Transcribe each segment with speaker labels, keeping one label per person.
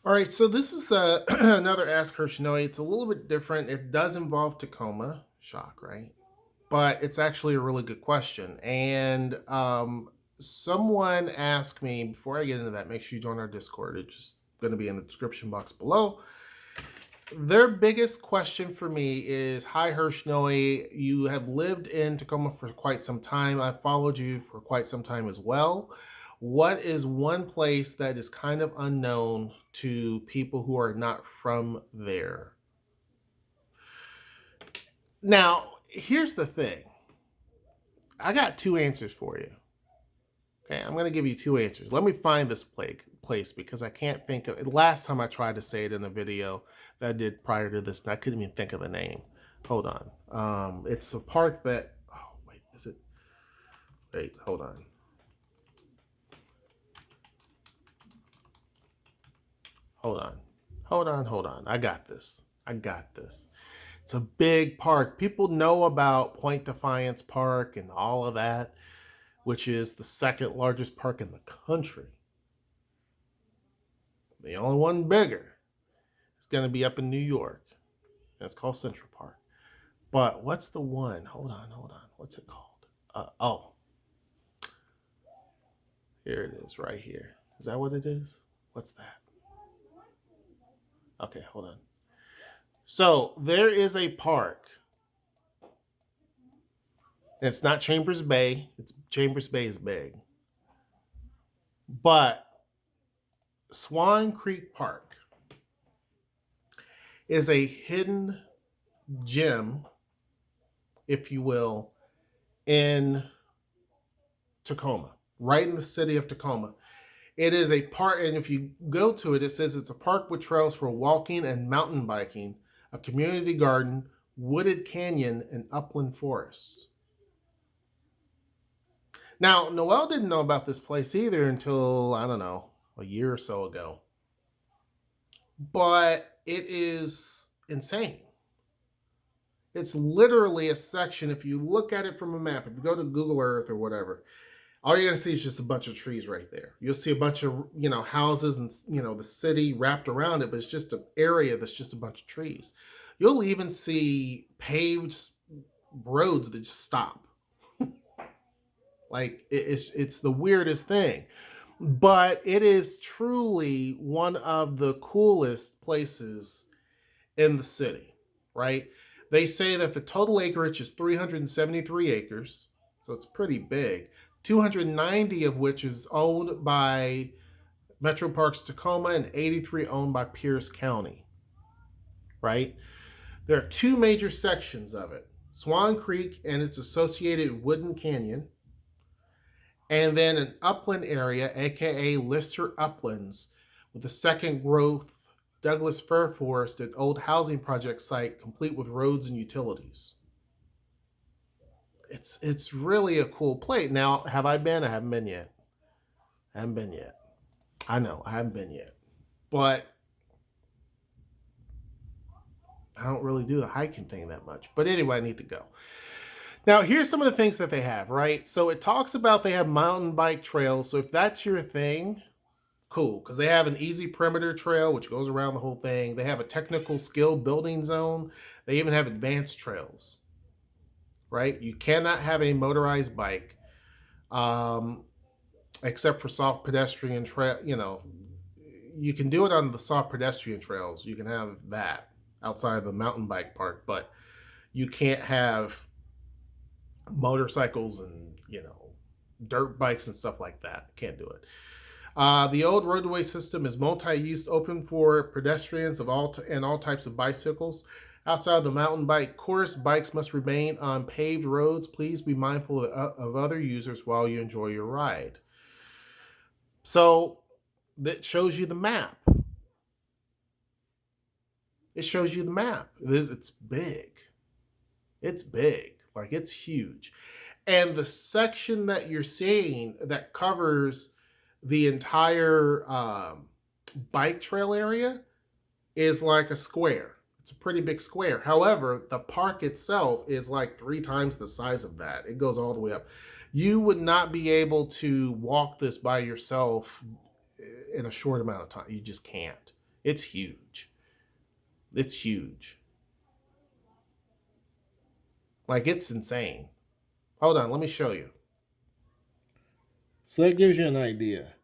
Speaker 1: All right, so this is another Ask Her Shinoe. It's a little bit different. It does involve Tacoma. Shock, right? But it's actually a really good question. And someone asked me, before I get into that, make sure you join our Discord. It's just going to be in the description box below. Their biggest question for me is, hi, Hirschnoe. You have lived in Tacoma for quite some time. I've followed you for quite some time as well. What is one place that is kind of unknown to people who are not from there? Now, here's the thing. I got two answers for you. Okay, I'm going to give you two answers. Let me find this place because I can't think of it. Last time I tried to say it in a video that I did prior to this, and I couldn't even think of the name. Hold on. It's a park that. Oh wait, is it? Wait, hold on. Hold on. Hold on. I got this. I got this. It's a big park. People know about Point Defiance Park and all of that, which is the second largest park in the country. The only one bigger is going to be up in New York. And it's called Central Park. But what's the one? Hold on. What's it called? Oh, here it is right here. Is that what it is? What's that? Okay, hold on. So there is a park. It's not Chambers Bay. It's Chambers Bay is big. But Swan Creek Park is a hidden gem, if you will, in Tacoma, right in the city of Tacoma. It is a park, and if you go to it, it says it's a park with trails for walking and mountain biking, a community garden, wooded canyon, and upland forests. Now, Noelle didn't know about this place either until, I don't know, a year or so ago. But it is insane. It's literally a section. If you look at it from a map, if you go to Google Earth or whatever, all you're going to see is just a bunch of trees right there. You'll see a bunch of, houses and, the city wrapped around it, but it's just an area that's just a bunch of trees. You'll even see paved roads that just stop. Like it's the weirdest thing. But it is truly one of the coolest places in the city, right? They say that the total acreage is 373 acres, so it's pretty big. 290 of which is owned by Metro Parks Tacoma and 83 owned by Pierce County, right? There are two major sections of it: Swan Creek and its associated Wooden Canyon, and then an upland area, aka Lister Uplands, with a second growth Douglas Fir Forest and old housing project site complete with roads and utilities. It's really a cool place. Now, have I been? I haven't been yet. I haven't been yet. I know, I haven't been yet. But I don't really do the hiking thing that much. But anyway, I need to go. Now, here's some of the things that they have, right? So it talks about they have mountain bike trails. So if that's your thing, cool. Because they have an easy perimeter trail, which goes around the whole thing. They have a technical skill building zone. They even have advanced trails, right? You cannot have a motorized bike, except for soft pedestrian trail. You can do it on the soft pedestrian trails. You can have that outside of the mountain bike park, but you can't have motorcycles and dirt bikes and stuff like that. Can't do it. The old roadway system is multi-use, open for pedestrians of all types of bicycles. Outside of the mountain bike course, bikes must remain on paved roads. Please be mindful of other users while you enjoy your ride. So that shows you the map. It shows you the map. It's big. It's big. Like, it's huge. And the section that you're seeing that covers the entire bike trail area is like a square. It's a pretty big square. However, the park itself is like 3 times the size of that. It goes all the way up. You would not be able to walk this by yourself in a short amount of time. You just can't. It's huge. It's huge. Like, it's insane. Hold on, let me show you. So that gives you an idea,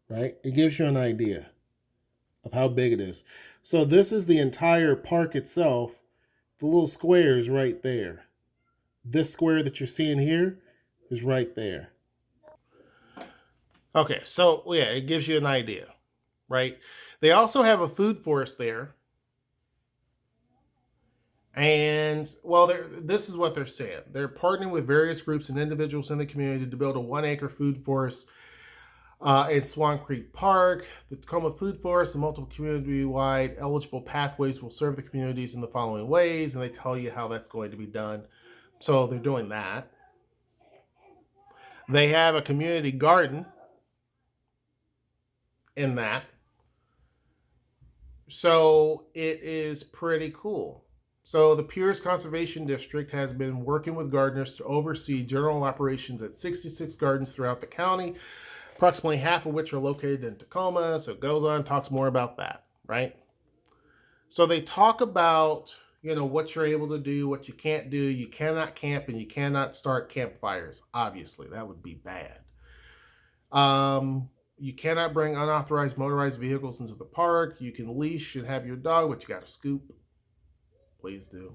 Speaker 1: right? It gives you an idea of how big it is. So this is the entire park itself. The little square is right there. This square that you're seeing here is right there. Okay, so yeah, it gives you an idea, right? They also have a food forest there. And well, this is what they're saying. They're partnering with various groups and individuals in the community to build a 1 acre food forest in Swan Creek Park. The Tacoma Food Forest and multiple community-wide eligible pathways will serve the communities in the following ways, and they tell you how that's going to be done. So they're doing that. They have a community garden in that. So it is pretty cool. So the Pierce Conservation District has been working with gardeners to oversee general operations at 66 gardens throughout the county, approximately half of which are located in Tacoma. So it goes on, talks more about that, right? So they talk about, what you're able to do, what you can't do. You cannot camp and you cannot start campfires. Obviously, that would be bad. You cannot bring unauthorized motorized vehicles into the park. You can leash and have your dog, but you got to scoop. Please do.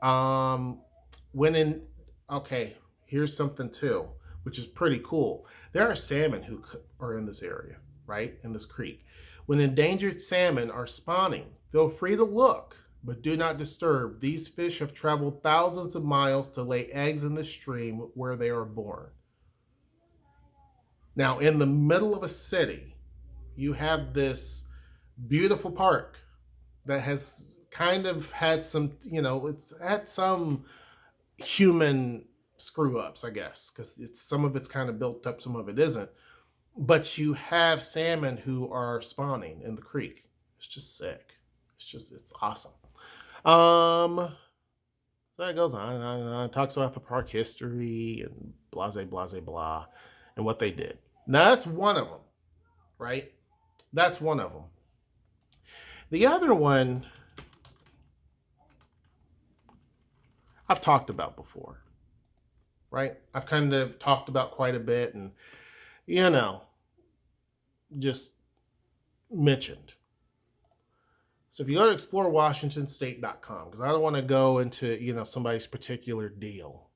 Speaker 1: When in, okay, here's something too, which is pretty cool. There are salmon who are in this area, right? In this creek. When endangered salmon are spawning, feel free to look, but do not disturb. These fish have traveled thousands of miles to lay eggs in the stream where they are born. Now, in the middle of a city, you have this beautiful park that has kind of had some, it's had some human screw ups, I guess, because some of it's kind of built up, some of it isn't. But you have salmon who are spawning in the creek. It's just sick. It's awesome. So it goes on and on and on. It talks about the park history and blase, blase, blah, and what they did. Now, that's one of them, right? That's one of them. The other one I've talked about before, right? I've kind of talked about quite a bit and, just mentioned. So if you go to explorewashingtonstate.com, because I don't want to go into, somebody's particular deal,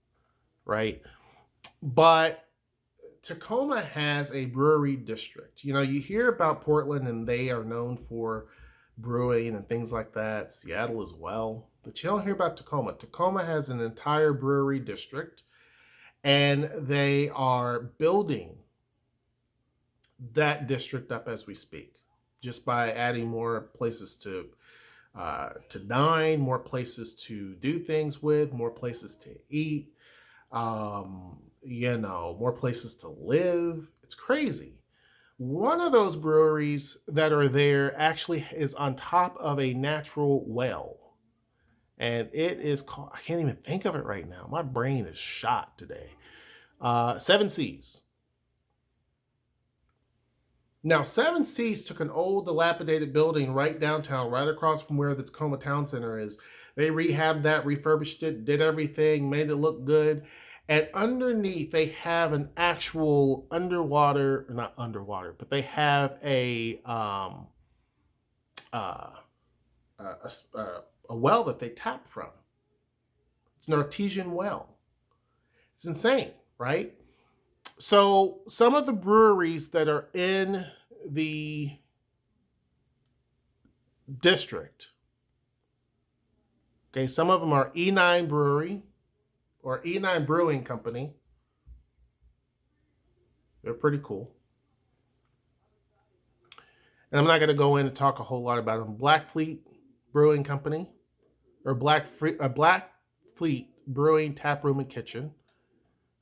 Speaker 1: right? But Tacoma has a brewery district. You hear about Portland and they are known for brewing and things like that. Seattle as well. But you don't hear about Tacoma. Tacoma has an entire brewery district and they are building that district up as we speak, just by adding more places to dine, more places to do things with, more places to eat, more places to live. It's crazy. One of those breweries that are there actually is on top of a natural well. And it is called, I can't even think of it right now. My brain is shot today. Seven Seas. Now, Seven Seas took an old, dilapidated building right downtown, right across from where the Tacoma Town Center is. They rehabbed that, refurbished it, did everything, made it look good. And underneath, they have an actual not underwater, but they have a well that they tap from. It's an artesian well. It's insane, right? So some of the breweries that are in the district, okay, some of them are E9 Brewery or E9 Brewing Company. They're pretty cool. And I'm not going to go in and talk a whole lot about them. Blackfleet Brewing Company or Blackfleet Brewing Tap Room and Kitchen.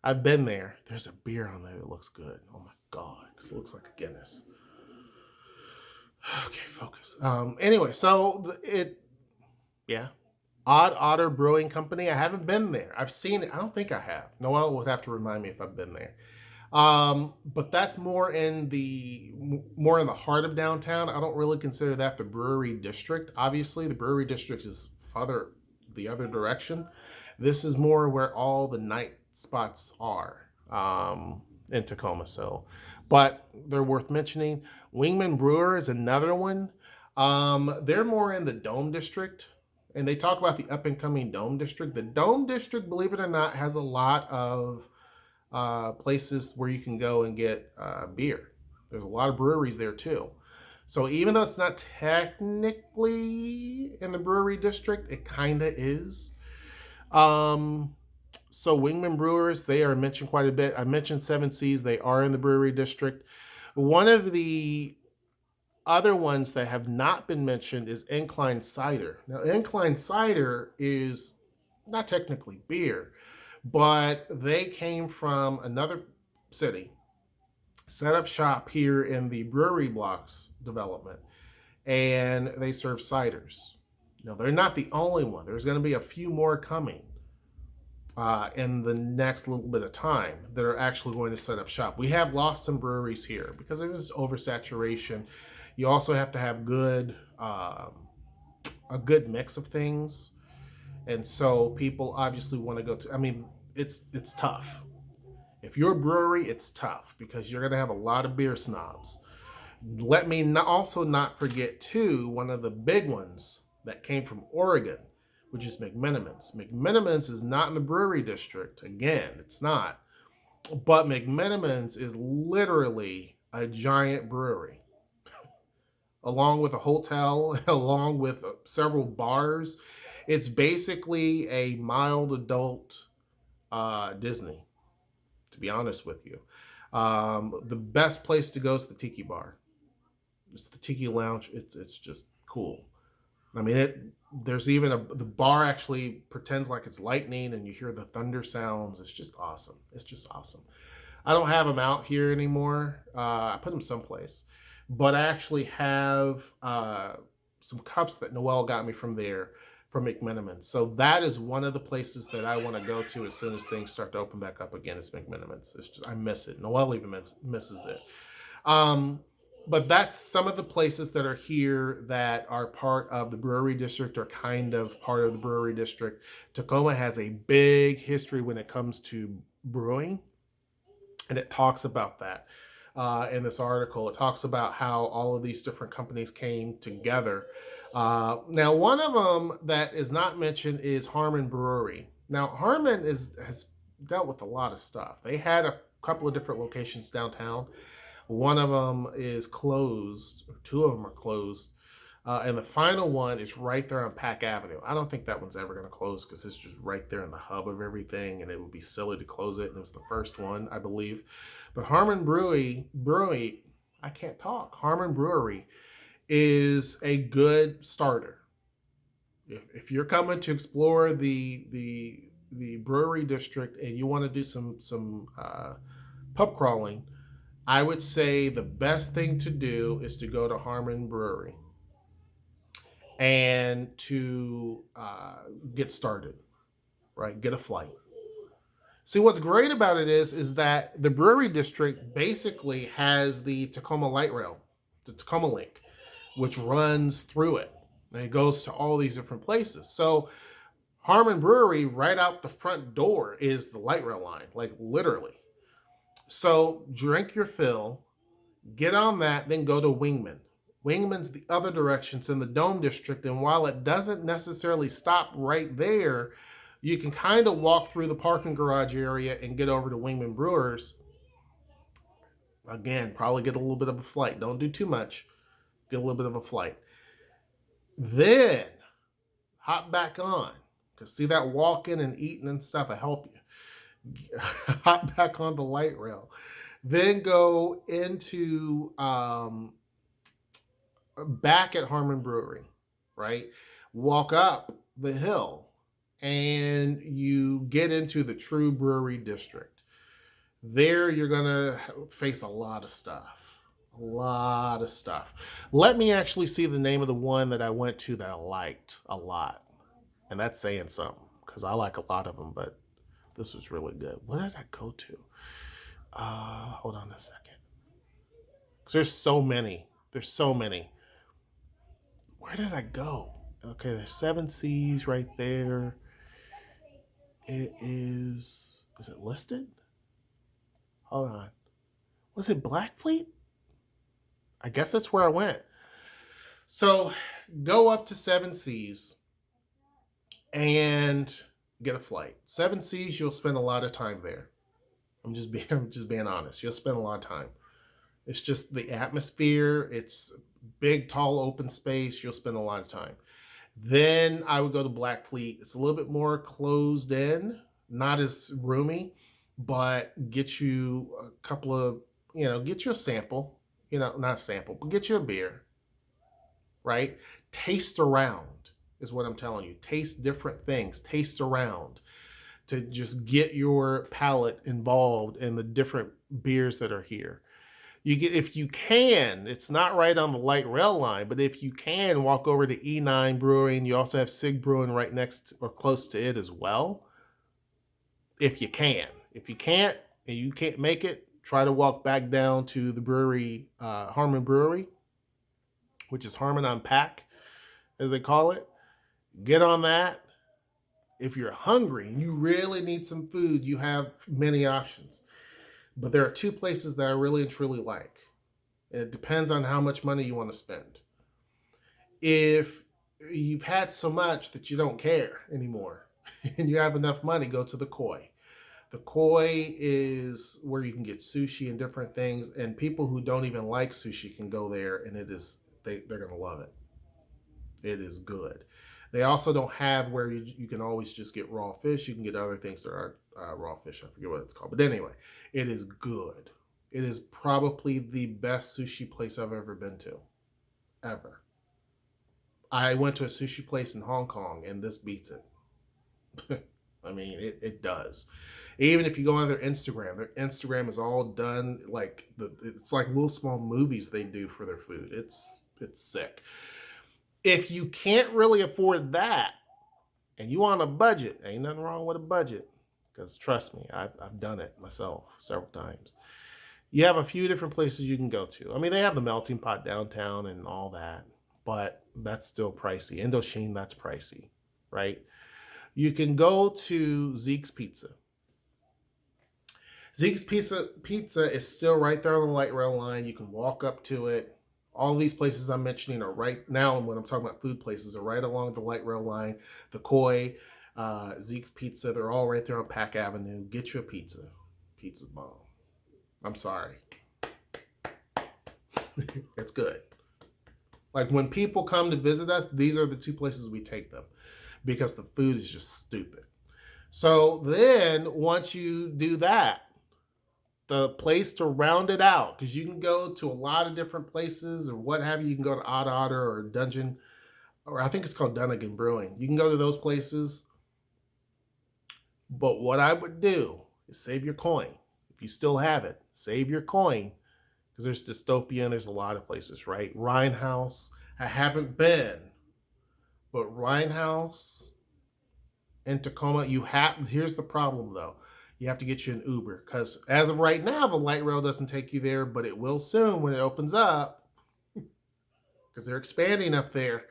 Speaker 1: I've been there. There's a beer on there that looks good. Oh my God, because it looks like a Guinness. Okay, focus. Anyway, so Odd Otter Brewing Company. I haven't been there. I've seen it. I don't think I have. Noelle would have to remind me if I've been there. But that's more in the heart of downtown. I don't really consider that the brewery district. Obviously, the brewery district is farther the other direction. This is more where all the night spots are in Tacoma. So, but they're worth mentioning. Wingman Brewer is another one. They're more in the Dome district, and they talk about the up and coming Dome district. The Dome district, believe it or not, has a lot of places where you can go and get beer. There's a lot of breweries there too. So even though it's not technically in the brewery district, it kind of is. Um, so Wingman Brewers, they are mentioned quite a bit. I mentioned Seven Seas; they are in the brewery district. One of the other ones that have not been mentioned is Incline Cider. Now, Incline Cider is not technically beer, but they came from another city, set up shop here in the brewery blocks development, and they serve ciders. Now, they're not the only one. There's going to be a few more coming in the next little bit of time that are actually going to set up shop. We have lost some breweries here because there was oversaturation. You also have to have a good mix of things, and so people obviously want to go to. I mean, it's tough. If you're a brewery, it's tough because you're going to have a lot of beer snobs. Let me also not forget, too, one of the big ones that came from Oregon, which is McMenamins. McMenamins is not in the brewery district. Again, it's not. But McMenamins is literally a giant brewery, along with a hotel, along with several bars. It's basically a mild adult Disney, to be honest with you. The best place to go is the Tiki Bar. It's the Tiki Lounge. It's just cool. I mean, there's even the bar actually pretends like it's lightning, and you hear the thunder sounds. It's just awesome. It's just awesome. I don't have them out here anymore. I put them someplace, but I actually have some cups that Noel got me from there from McMenamins. So that is one of the places that I want to go to as soon as things start to open back up again. Is McMenamins. It's just I miss it. Noel even misses it. Um, but that's some of the places that are here that are part of the brewery district or kind of part of the brewery district. Tacoma has a big history when it comes to brewing, and it talks about that in this article. It talks about how all of these different companies came together. Now, one of them that is not mentioned is Harmon Brewery. Now, Harmon has dealt with a lot of stuff. They had a couple of different locations downtown. One of them is closed, or two of them are closed. And the final one is right there on Pack Avenue. I don't think that one's ever going to close because it's just right there in the hub of everything, and it would be silly to close it. And it was the first one, I believe. But Harmon Brewery, I can't talk. Harmon Brewery is a good starter. If you're coming to explore the brewery district and you want to do some pub crawling, I would say the best thing to do is to go to Harmon Brewery and to get started, right? Get a flight. See, what's great about it is that the brewery district basically has the Tacoma Light Rail, the Tacoma Link, which runs through it. And it goes to all these different places. So Harmon Brewery, right out the front door, is the light rail line, like literally. So drink your fill, get on that, then go to Wingman. Wingman's the other direction. It's in the Dome District, and while it doesn't necessarily stop right there, you can kind of walk through the parking garage area and get over to Wingman Brewers. Again, probably get a little bit of a flight. Don't do too much. Get a little bit of a flight. Then hop back on. Because see that walking and eating and stuff, I help you. Hop back on the light rail. Then go into back at Harmon Brewery, right? Walk up the hill and you get into the true brewery district. There you're going to face a lot of stuff. A lot of stuff. Let me actually see the name of the one that I went to that I liked a lot. And that's saying something because I like a lot of them, but this was really good. What did I go to? Hold on a second. 'Cause there's so many. There's so many. Where did I go? Okay, there's Seven Seas right there. It is. Is it listed? Hold on. Was it Blackfleet? I guess that's where I went. So go up to Seven Seas and get a flight. Seven Seas, you'll spend a lot of time there. I'm just being honest. You'll spend a lot of time. It's just the atmosphere. It's big, tall, open space. You'll spend a lot of time. Then I would go to Blackfleet. It's a little bit more closed in, not as roomy, but get you a couple of, get you a sample, not a sample, but get you a beer, right? Taste around is what I'm telling you. Taste different things, taste around to just get your palate involved in the different beers that are here. If you can, it's not right on the light rail line, but if you can, walk over to E9 Brewery, and you also have Sig Brewing right next or close to it as well. If you can. If you can't and you can't make it, try to walk back down to the brewery, Harmon Brewery, which is Harmon on Pack, as they call it. Get on that. If you're hungry and you really need some food, you have many options. But there are two places that I really and truly like. And it depends on how much money you want to spend. If you've had so much that you don't care anymore and you have enough money, go to the Koi. The Koi is where you can get sushi and different things. And people who don't even like sushi can go there, and they're going to love it. It is good. They also don't have where you can always just get raw fish. You can get other things that are raw fish. I forget what it's called. But anyway, it is good. It is probably the best sushi place I've ever been to. Ever. I went to a sushi place in Hong Kong, and this beats it. I mean, it does. Even if you go on their Instagram is all done it's like little small movies they do for their food. It's sick. If you can't really afford that and you on a budget, ain't nothing wrong with a budget. Because trust me, I've done it myself several times. You have a few different places you can go to. I mean, they have the Melting Pot downtown and all that, but that's still pricey. Indochine, that's pricey, right? You can go to Zeke's Pizza. Zeke's Pizza is still right there on the light rail line. You can walk up to it. All these places I'm mentioning are right now, and when I'm talking about food places, are right along the light rail line. The Koi, Zeke's Pizza, they're all right there on Pack Avenue. Get you a pizza. Pizza's bomb. I'm sorry. It's good. Like when people come to visit us, these are the two places we take them because the food is just stupid. So then once you do that, the place to round it out, because you can go to a lot of different places or what have you. You can go to Odd Otter or Dungeon, or I think it's called Dunnigan Brewing. You can go to those places. But what I would do is save your coin. If you still have it, save your coin. Because there's Dystopia and there's a lot of places, right? Rhinehouse, I haven't been. But Rhinehouse and Tacoma, here's the problem though. You have to get you an Uber because as of right now, the light rail doesn't take you there, but it will soon when it opens up because they're expanding up there.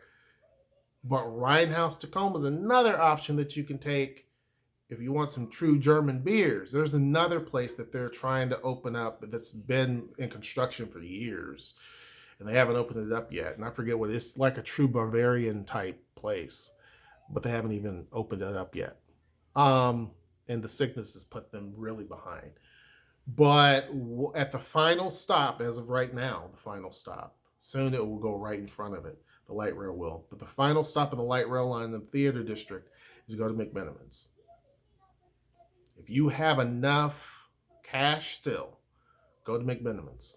Speaker 1: But Rhinehouse Tacoma is another option that you can take if you want some true German beers. There's another place that they're trying to open up that's been in construction for years, and they haven't opened it up yet. And I forget what it's like, a true Bavarian type place, but they haven't even opened it up yet. And the sickness has put them really behind. But at the final stop, as of right now, the final stop, soon it will go right in front of it. The light rail will. But the final stop on the light rail line in the theater district is go to McMenamins. If you have enough cash still, go to McMenamins.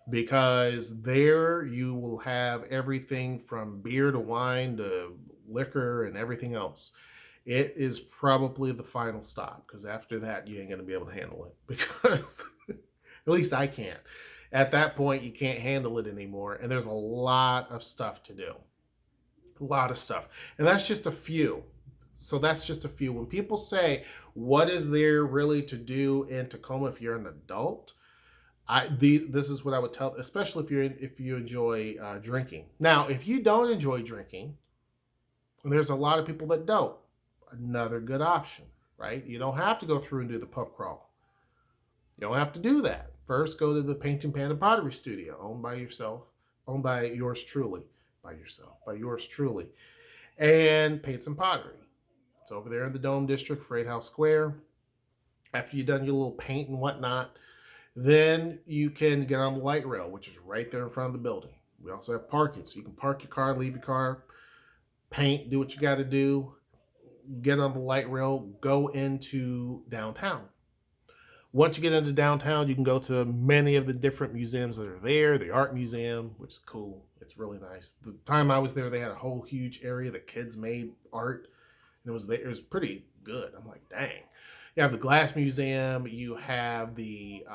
Speaker 1: Because there you will have everything from beer to wine to liquor and everything else. It is probably the final stop because after that, you ain't going to be able to handle it because at least I can't. At that point, you can't handle it anymore. And there's a lot of stuff to do. A lot of stuff. And that's just a few. So that's just a few. When people say, what is there really to do in Tacoma if you're an adult? This is what I would tell, especially if you enjoy drinking. Now, if you don't enjoy drinking, there's a lot of people that don't. Another good option, right? You don't have to go through and do the pub crawl. You don't have to do that. First, go to the Painting Pan and Pottery Studio, owned by yours truly, by yours truly, and paint some pottery. It's over there in the Dome District, Freight House Square. After you've done your little paint and whatnot, then you can get on the light rail, which is right there in front of the building. We also have parking, so you can park your car, leave your car, paint, do what you got to do, get on the light rail, go into downtown. Once you get into downtown, you can go to many of the different museums that are there. The art museum, which is cool. It's really nice. The time I was there, they had a whole huge area that kids made art, and it was pretty good. I'm like, dang. You have the glass museum. You have the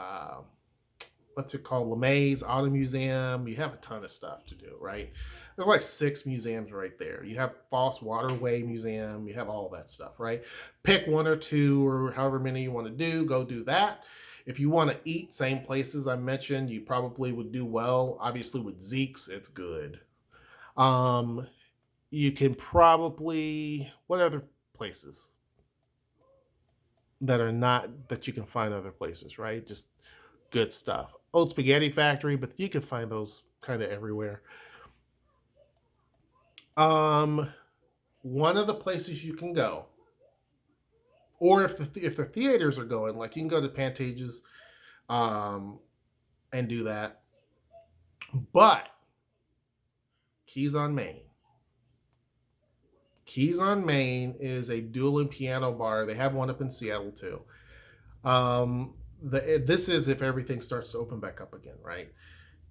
Speaker 1: what's it called, LeMay's Auto Museum. You have a ton of stuff to do, right? There's like 6 museums right there. You have Foss Waterway Museum. You have all that stuff, right? Pick 1 or 2 or however many you want to do. Go do that. If you want to eat, same places I mentioned, you probably would do well. Obviously with Zeke's, it's good. You can probably, what other places that are not, that you can find other places, right? Just good stuff. Old Spaghetti Factory, but you can find those kind of everywhere. One of the places you can go, or if the theaters are going, like you can go to Pantages, and do that. But Keys on Main. Keys on Main is a dueling piano bar. They have one up in Seattle too. This is if everything starts to open back up again, right?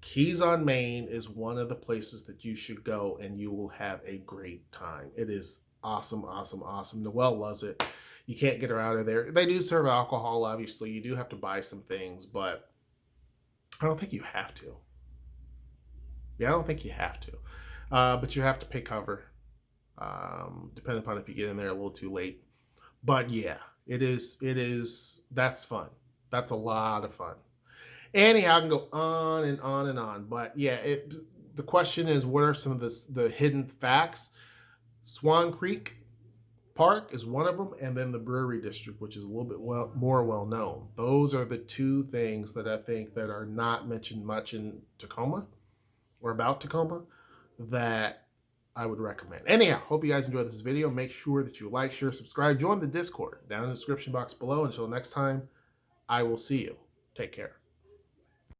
Speaker 1: Keys on Main is one of the places that you should go and you will have a great time. It is awesome, awesome, awesome. Noelle loves it. You can't get her out of there. They do serve alcohol, obviously. You do have to buy some things, but I don't think you have to. Yeah, I don't think you have to. But you have to pay cover, depending upon if you get in there a little too late. But yeah, it is, that's fun. That's a lot of fun. Anyhow, I can go on and on and on. But yeah, the question is, what are some of the hidden facts? Swan Creek Park is one of them, and then the Brewery District, which is a little bit more well known. Those are the 2 things that I think that are not mentioned much in Tacoma or about Tacoma that I would recommend. Anyhow, hope you guys enjoyed this video. Make sure that you like, share, subscribe, join the Discord down in the description box below. Until next time, I will see you. Take care.